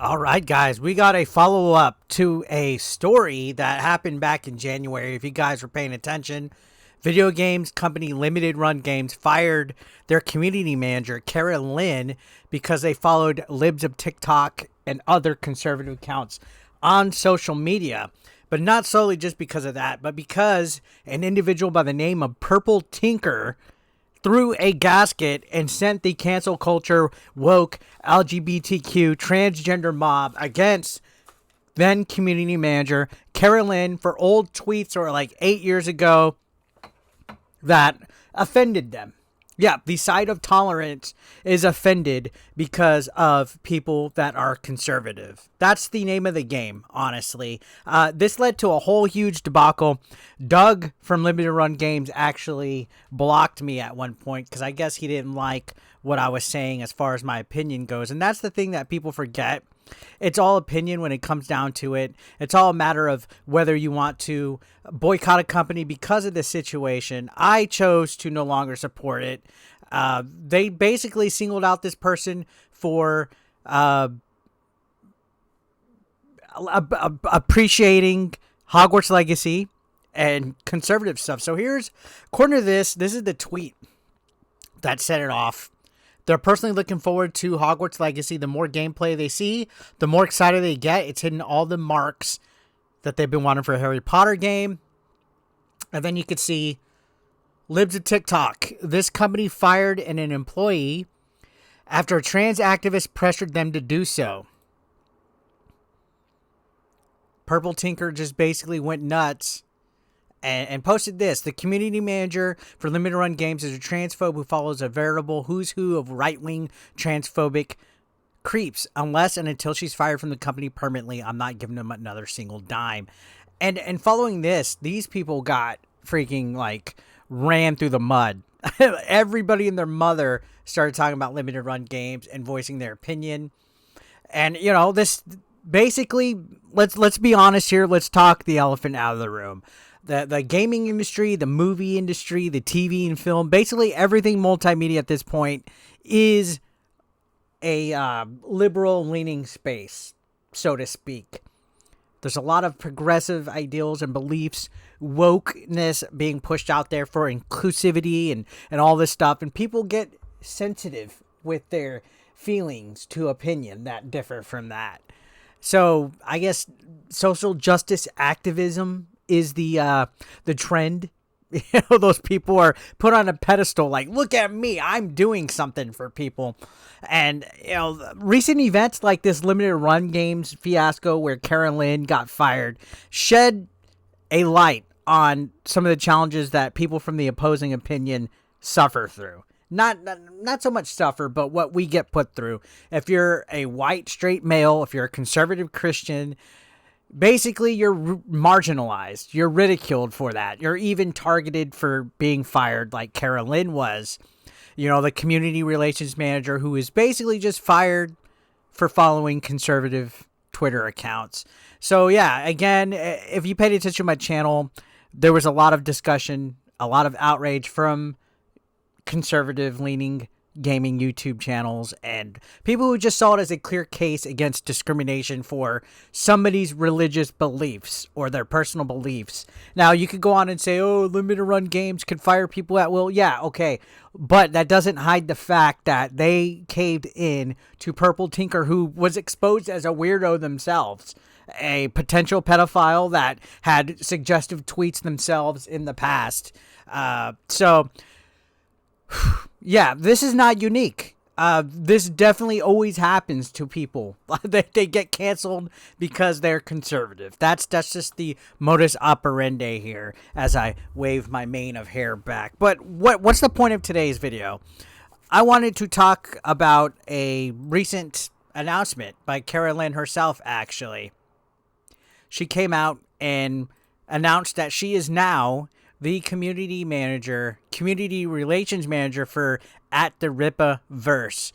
All right, guys, we got a follow up to a story that happened back in January. If you guys were paying attention, video games company Limited Run Games fired their community manager, Kara Lynne, because they followed libs of TikTok and other conservative accounts on social media. But not solely just because of that, but because an individual by the name of Purple Tinker threw a gasket and sent the cancel culture, woke, LGBTQ, transgender mob against then community manager Kara Lynne for old tweets or like 8 years ago that offended them. Yeah, the side of tolerance is offended because of people that are conservative. That's the name of the game, honestly. This led to a whole huge debacle. Doug from Limited Run Games actually blocked me at one point because I guess he didn't like what I was saying as far as my opinion goes. And that's the thing that people forget. It's all opinion when it comes down to it. It's all a matter of whether you want to boycott a company because of the situation. I chose to no longer support it. They basically singled out this person for appreciating Hogwarts Legacy and conservative stuff. So according to this is the tweet that set it off. They're personally looking forward to Hogwarts Legacy. The more gameplay they see, the more excited they get. It's hitting all the marks that they've been wanting for a Harry Potter game. And then you could see libs of TikTok. This company fired an employee after a trans activist pressured them to do so. Purple Tinker just basically went nuts and posted this. The community manager for Limited Run Games is a transphobe who follows a veritable who's who of right-wing transphobic creeps. Unless and until she's fired from the company permanently, I'm not giving them another single dime. And following this, these people got freaking like ran through the mud. Everybody and their mother started talking about Limited Run Games and voicing their opinion. And you know, this basically, let's be honest here. Let's talk the elephant out of the room. The gaming industry, the movie industry, the TV and film, basically everything multimedia at this point is a liberal-leaning space, so to speak. There's a lot of progressive ideals and beliefs, wokeness being pushed out there for inclusivity and all this stuff, and people get sensitive with their feelings to opinion that differ from that. So I guess social justice activism is the trend. You know, those people are put on a pedestal like, look at me, I'm doing something for people. And, you know, recent events like this Limited Run Games fiasco where Kara Lynne got fired shed a light on some of the challenges that people from the opposing opinion suffer through. Not so much suffer, but what we get put through. If you're a white, straight male, if you're a conservative Christian, basically, you're marginalized. You're ridiculed for that. You're even targeted for being fired like Kara Lynne was. You know, the community relations manager who is basically just fired for following conservative Twitter accounts. So, yeah, again, if you paid attention to my channel, there was a lot of discussion, a lot of outrage from conservative-leaning gaming YouTube channels and people who just saw it as a clear case against discrimination for somebody's religious beliefs or their personal beliefs. Now, you could go on and say, oh, Limited Run Games could fire people at will. Yeah, okay. But that doesn't hide the fact that they caved in to Purple Tinker, who was exposed as a weirdo themselves, a potential pedophile that had suggestive tweets themselves in the past. Yeah, this is not unique. This definitely always happens to people. They get canceled because they're conservative. That's just the modus operandi here as I wave my mane of hair back. But what's the point of today's video? I wanted to talk about a recent announcement by Kara Lynne herself, actually. She came out and announced that she is now the community relations manager for at the Rippaverse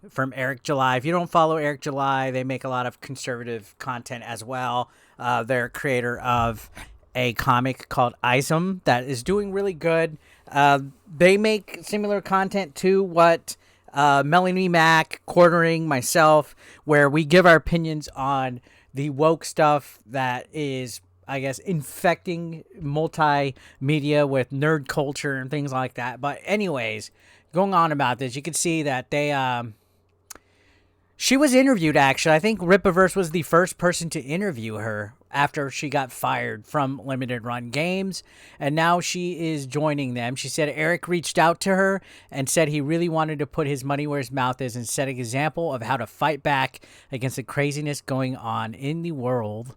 from Eric July. If you don't follow Eric July, they make a lot of conservative content as well. They're a creator of a comic called Ism that is doing really good. They make similar content to what Melanie Mack, Quartering, myself, where we give our opinions on the woke stuff that is, I guess, infecting multimedia with nerd culture and things like that. But anyways, going on about this, you can see that she was interviewed, actually. I think Rippaverse was the first person to interview her after she got fired from Limited Run Games, and now she is joining them. She said Eric reached out to her and said he really wanted to put his money where his mouth is and set an example of how to fight back against the craziness going on in the world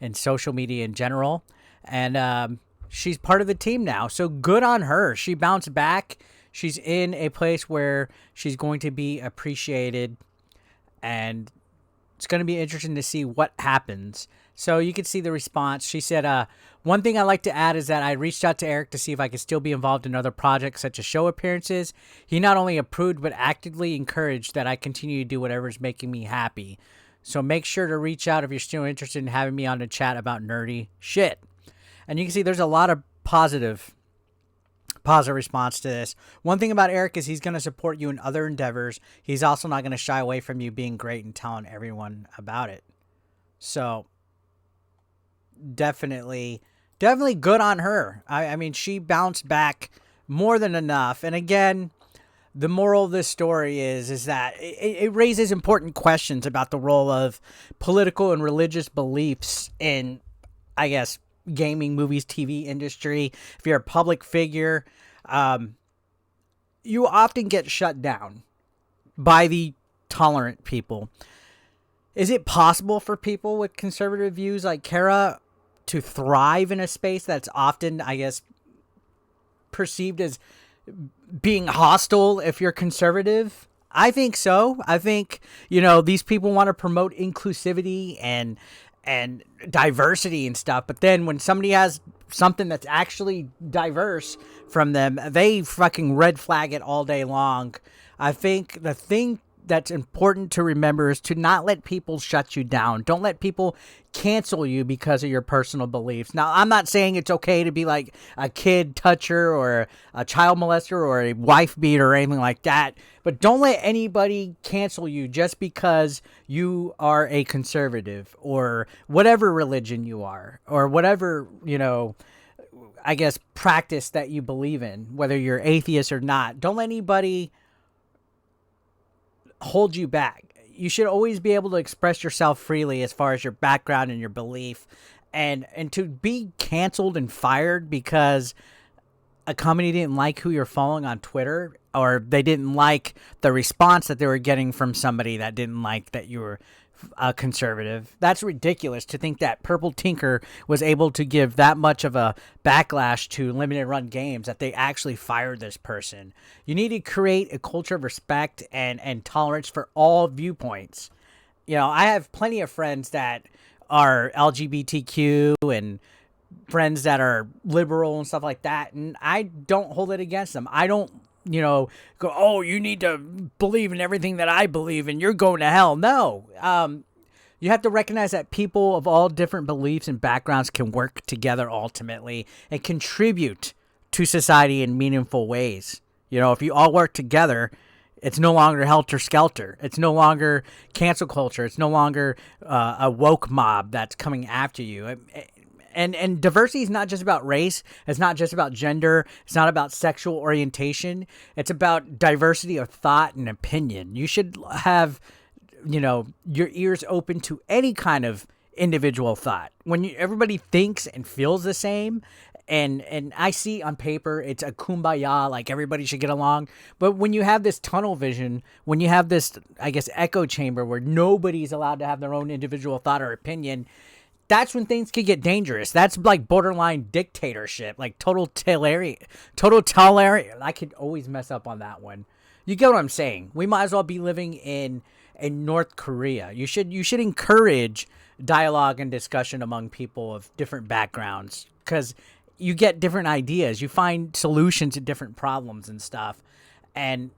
and social media in general. And she's part of the team now, so good on her. She bounced back. She's in a place where she's going to be appreciated, and it's going to be interesting to see what happens. So you can see the response. She said, one thing I'd like to add is that I reached out to Eric to see if I could still be involved in other projects such as show appearances. He not only approved but actively encouraged that I continue to do whatever is making me happy. So make sure to reach out if you're still interested in having me on to chat about nerdy shit. And you can see there's a lot of positive response to this. One thing about Eric is he's going to support you in other endeavors. He's also not going to shy away from you being great and telling everyone about it. So definitely good on her. I mean, she bounced back more than enough. And again, the moral of this story is that it raises important questions about the role of political and religious beliefs in, I guess, gaming, movies, TV industry. If you're a public figure, you often get shut down by the tolerant people. Is it possible for people with conservative views like Kara to thrive in a space that's often, I guess, perceived as being hostile if you're conservative? I think so. I think, these people want to promote inclusivity and diversity and stuff, but then when somebody has something that's actually diverse from them, they fucking red flag it all day long. I think the thing that's important to remember is to not let people shut you down. Don't let people cancel you because of your personal beliefs. Now, I'm not saying it's okay to be like a kid toucher or a child molester or a wife beater or anything like that, but don't let anybody cancel you just because you are a conservative or whatever religion you are or whatever, I guess, practice that you believe in, whether you're atheist or not. Don't let anybody hold you back. You should always be able to express yourself freely as far as your background and your belief, and to be canceled and fired because a company didn't like who you're following on Twitter, or they didn't like the response that they were getting from somebody that didn't like that you were a conservative. That's ridiculous to think that Purple Tinker was able to give that much of a backlash to limited run games that they actually fired this person. You need to create a culture of respect and tolerance for all viewpoints. I have plenty of friends that are LGBTQ and friends that are liberal and stuff like that, and I don't hold it against them. I don't go, oh, you need to believe in everything that I believe and you're going to hell. No. You have to recognize that people of all different beliefs and backgrounds can work together ultimately and contribute to society in meaningful ways. If you all work together, it's no longer helter-skelter. It's no longer cancel culture. It's no longer a woke mob that's coming after you. And diversity is not just about race. It's not just about gender. It's not about sexual orientation. It's about diversity of thought and opinion. You should have, your ears open to any kind of individual thought. When everybody thinks and feels the same, and I see on paper it's a kumbaya, like everybody should get along. But when you have this tunnel vision, when you have this, I guess, echo chamber where nobody's allowed to have their own individual thought or opinion, that's when things can get dangerous. That's like borderline dictatorship, like total tolerance. I could always mess up on that one. You get what I'm saying? We might as well be living in North Korea. You should encourage dialogue and discussion among people of different backgrounds, because you get different ideas. You find solutions to different problems and stuff. And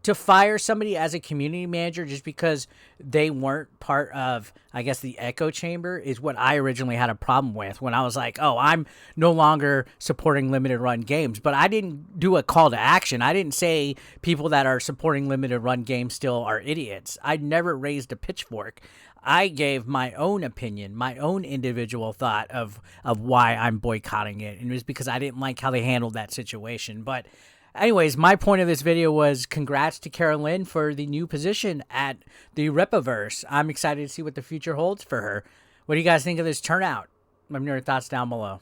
to fire somebody as a community manager just because they weren't part of, I guess, the echo chamber is what I originally had a problem with when I was like, oh, I'm no longer supporting limited run games. But I didn't do a call to action. I didn't say people that are supporting limited run games still are idiots. I never raised a pitchfork. I gave my own opinion, my own individual thought of why I'm boycotting it. And it was because I didn't like how they handled that situation. But anyways, my point of this video was congrats to Kara Lynne for the new position at the Rippaverse. I'm excited to see what the future holds for her. What do you guys think of this turnout? Let me know your thoughts down below.